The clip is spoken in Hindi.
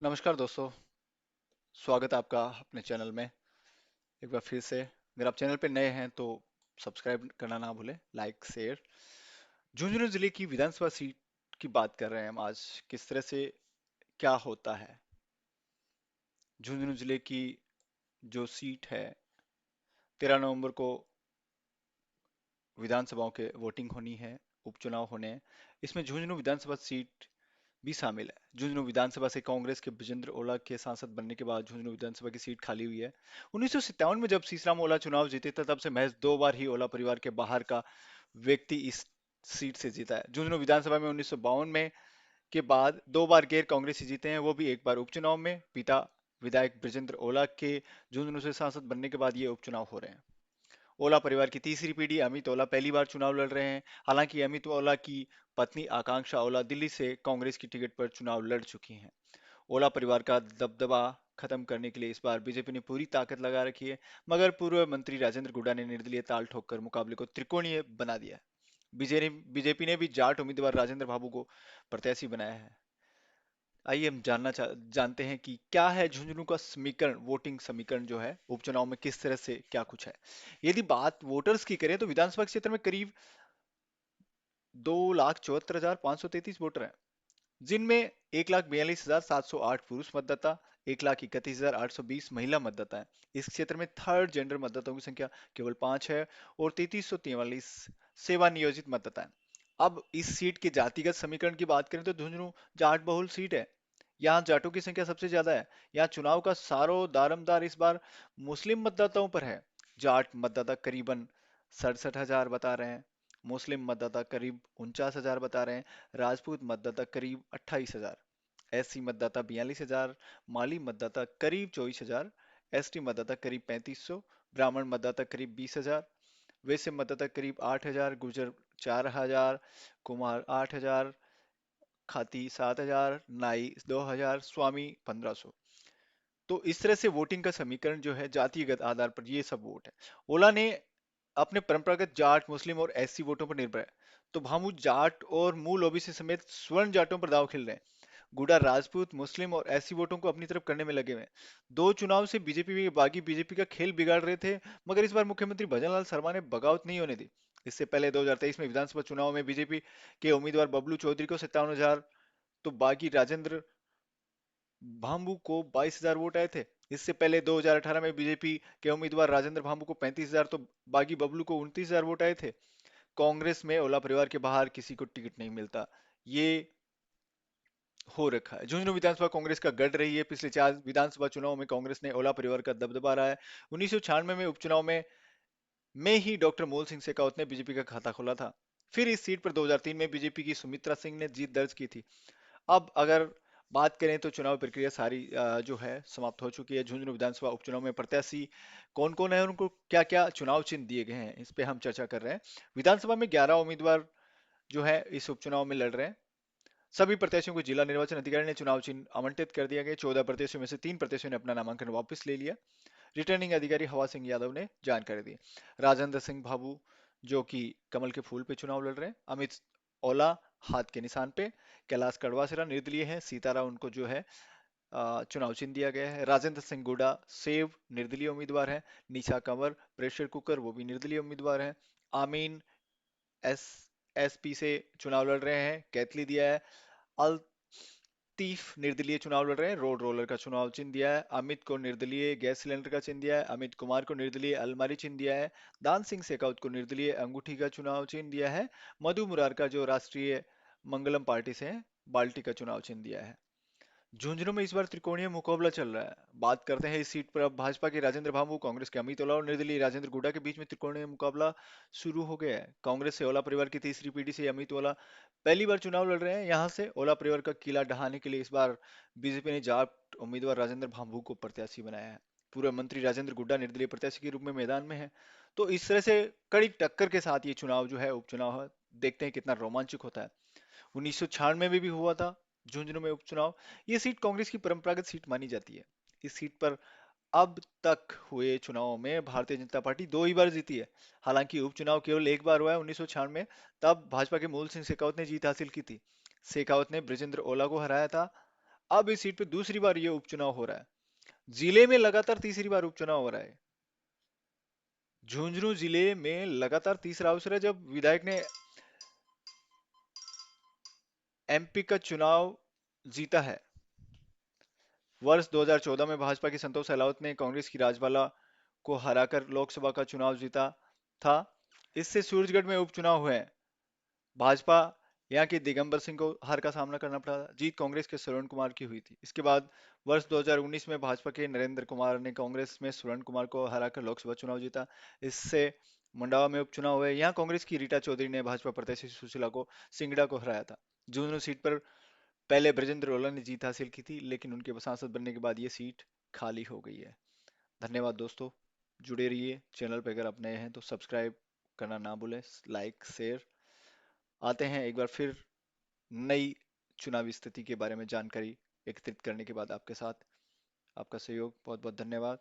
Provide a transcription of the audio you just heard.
नमस्कार दोस्तों। स्वागत है आपका अपने चैनल में एक बार फिर से। अगर आप चैनल पे नए हैं तो सब्सक्राइब करना ना भूलें, लाइक शेयर। झुंझुनू जिले की विधानसभा सीट की बात कर रहे हैं हम आज। किस तरह से क्या होता है। झुंझुनू जिले की जो सीट है, 13 नवंबर को विधानसभाओं के वोटिंग होनी है, उपचुनाव होने हैं। इसमें झुंझुनू विधानसभा सीट भी शामिल है। झुंझुनू विधानसभा से कांग्रेस के ब्रजेंद्र ओला के सांसद बनने के बाद झुंझुनू विधानसभा की सीट खाली हुई है। 1957 में जब सीसराम ओला चुनाव जीते थे, तब से महज 2 बार ही ओला परिवार के बाहर का व्यक्ति इस सीट से जीता है। झुंझुनू विधानसभा में 1952 में के बाद 2 बार गैर कांग्रेसी जीते हैं, वो भी एक बार उपचुनाव में। पिता विधायक ब्रजेंद्र ओला के झुंझुनू से सांसद बनने के बाद ये उपचुनाव हो रहे हैं। ओला परिवार की तीसरी पीढ़ी अमित ओला पहली बार चुनाव लड़ रहे हैं। हालांकि अमित ओला की पत्नी आकांक्षा ओला दिल्ली से कांग्रेस की टिकट पर चुनाव लड़ चुकी हैं। ओला परिवार का दबदबा खत्म करने के लिए इस बार बीजेपी ने पूरी ताकत लगा रखी है, मगर पूर्व मंत्री राजेंद्र गुड्डा ने निर्दलीय ताल ठोककर मुकाबले को त्रिकोणीय बना दिया है। बीजेपी ने भी जाट उम्मीदवार राजेंद्र बाबू को प्रत्याशी बनाया है। आइए हम जानते हैं कि क्या है झुंझुनू का समीकरण, वोटिंग समीकरण जो है उपचुनाव में किस तरह से क्या कुछ है। यदि बात वोटर्स की करें तो विधानसभा क्षेत्र में करीब 2,74,533 वोटर हैं, जिनमें 1,42,708 पुरुष मतदाता, 1,31,820 महिला मतदाता है। इस क्षेत्र में थर्ड जेंडर मतदाताओं की संख्या केवल 5 है और 3343 सेवा नियोजित मतदाता है। अब इस सीट के जातिगत समीकरण की बात करें तो झुंझुनू जाट बहुल सीट है। यहाँ जाटों की संख्या सबसे ज्यादा है। यहाँ चुनाव का सारो दारमदार इस बार मुस्लिम मतदाताओं पर है। जाट मतदाता करीबन 67,000 बता रहे हैं, मुस्लिम मतदाता करीब 49,000 बता रहे हैं, राजपूत मतदाता करीब 28,000, एससी मतदाता 42,000, माली मतदाता करीब 24,000, एसटी मतदाता करीब 3500, ब्राह्मण मतदाता करीब 20,000, वैश्य मतदाता करीब 8,000, गुर्जर 4,000, कुमार 8,000, खाती 7,000, नाई 2,000, स्वामी 1,500। तो इस तरह से वोटिंग का समीकरण जो है जातिगत आधार पर ये सब वोट है। ओला ने अपने परंपरागत जाट, मुस्लिम और एससी वोटों पर निर्भर है, तो भामू जाट और मूल ओबीसी समेत स्वर्ण जाटों पर दाव खेल रहे हैं। गुडा राजपूत, मुस्लिम और एससी वोटों को अपनी तरफ करने में लगे हुए हैं। 2 चुनाव से बीजेपी में बागी बीजेपी का खेल बिगाड़ रहे थे, मगर इस बार मुख्यमंत्री भजनलाल शर्मा ने बगावत नहीं होने दी। इससे पहले 2023 में विधानसभा चुनाव में बीजेपी के उम्मीदवार बबलू चौधरी को 57,000, तो बागी राजेंद्र भाम्बू को 22,000 वोट आए थे। इससे पहले 2018 में बीजेपी के उम्मीदवार राजेंद्र भाम्बू को 35,000, तो बागी बबलू को 29,000 वोट आए थे। कांग्रेस में ओला परिवार के बाहर किसी को टिकट नहीं मिलता, ये हो रखा है। झुंझुनू विधानसभा कांग्रेस का गढ़ रही है। पिछले 4 विधानसभा चुनाव में कांग्रेस ने ओला परिवार का दबदबा रहा है। 1996 में उपचुनाव में ही डॉक्टर मोल सिंह शेखावत ने बीजेपी का खाता खोला था। फिर इस सीट पर 2003 में बीजेपी की सुमित्रा सिंह ने जीत दर्ज की थी। अब अगर बात करें तो चुनाव प्रक्रिया सारी जो है समाप्त हो चुकी है। झुंझुनू विधानसभा उपचुनाव में प्रत्याशी कौन कौन है, उनको क्या क्या चुनाव चिन्ह दिए गए हैं, इस पे हम चर्चा कर रहे हैं। विधानसभा में 11 उम्मीदवार जो है इस उपचुनाव में लड़ रहे हैं। सभी प्रत्याशियों को जिला निर्वाचन अधिकारी ने चुनाव चिन्ह आवंटित कर दिया गया। 14 प्रत्याशियों में से 3 प्रत्याशियों ने अपना नामांकन वापस ले लिया। रिटर्निंग अधिकारी हवा सिंह यादव ने जानकारी दी। राजेंद्र सिंह भाभू जो कि कमल के फूल पे चुनाव लड़ रहे हैं। अमित ओला हाथ के निशान पे। कैलाश कड़वासरा निर्दलीय है। सीताराम उनको जो है चुनाव चिन्ह दिया गया है। राजेंद्र सिंह गुडा सेव निर्दलीय उम्मीदवार है। निशा कंवर प्रेशर कुकर, वो भी निर्दलीय उम्मीदवार है। आमीन एस एसपी से चुनाव लड़ रहे हैं, कैथली दिया है। अल्तीफ निर्दलीय चुनाव लड़ रहे हैं, रोड रोलर का चुनाव चिन्ह दिया है। अमित को निर्दलीय गैस सिलेंडर का चिन्ह दिया है। अमित कुमार को निर्दलीय अलमारी चिन्ह दिया है। दान सिंह शेखावत को निर्दलीय अंगूठी का चुनाव चिन्ह दिया है। मधु मुरार का जो राष्ट्रीय मंगलम पार्टी से है, बाल्टी का चुनाव चिन्ह दिया है। झुंझुनू में इस बार त्रिकोणीय मुकाबला चल रहा है। बात करते हैं इस सीट पर। अब भाजपा के राजेंद्र भामू, कांग्रेस के अमित ओला और निर्दलीय राजेंद्र गुड्डा के बीच में त्रिकोणीय मुकाबला शुरू हो गया है। कांग्रेस से ओला परिवार की तीसरी पीढ़ी से अमित ओला पहली बार चुनाव लड़ रहे हैं। यहां से ओला परिवार का किला ढहाने के लिए इस बार बीजेपी ने जाट उम्मीदवार राजेंद्र भामू को प्रत्याशी बनाया है। पूर्व मंत्री राजेंद्र गुड्डा निर्दलीय प्रत्याशी के रूप में मैदान में है। तो इस तरह से कड़ी टक्कर के साथ ये चुनाव जो है उपचुनाव है। देखते हैं कितना रोमांचक होता है। 1996 में भी हुआ था झुंझुनू में उपचुनाव। ये सीट कांग्रेस की परंपरागत सीट मानी जाती है। इस सीट पर अब तक हुए चुनावों में भारतीय जनता पार्टी 2 ही बार जीती है। हालांकि उपचुनाव केवल एक बार हुआ है 1996 में, तब भाजपा के मूल सिंह शेखावत ने जीत हासिल की थी। शेखावत ने ब्रजेंद्र ओला को हराया था। अब इस सीट पे दूसरी बार ये उपचुनाव हो रहा है। जिले में लगातार तीसरी बार उपचुनाव हो रहा है। झुंझुनू जिले में लगातार तीसरा अवसर है जब विधायक ने एमपी का चुनाव जीता है। वर्ष 2014 में भाजपा की संतोष अहलावत ने कांग्रेस की राजबाला को हराकर लोकसभा का चुनाव जीता था। इससे सूरजगढ़ में उपचुनाव हुए। भाजपा यहाँ के दिगंबर सिंह को हार का सामना करना पड़ा। जीत कांग्रेस के श्रवण कुमार की हुई थी। इसके बाद वर्ष 2019 में भाजपा के नरेंद्र कुमार ने कांग्रेस में श्रवण कुमार को हराकर लोकसभा चुनाव जीता। इससे मंडावा में उपचुनाव हुए। यहाँ कांग्रेस की रीटा चौधरी ने भाजपा प्रत्याशी सुशीला को सिंगड़ा को हराया था। झुंझुनू सीट पर पहले ब्रजेंद्र रोला ने जीत हासिल की थी, लेकिन उनके सांसद बनने के बाद ये सीट खाली हो गई है। धन्यवाद दोस्तों, जुड़े रहिए। चैनल पे अगर आप नए हैं तो सब्सक्राइब करना ना भूलें, लाइक शेयर। आते हैं एक बार फिर नई चुनावी स्थिति के बारे में जानकारी एकत्रित करने के बाद आपके साथ। आपका सहयोग बहुत बहुत धन्यवाद।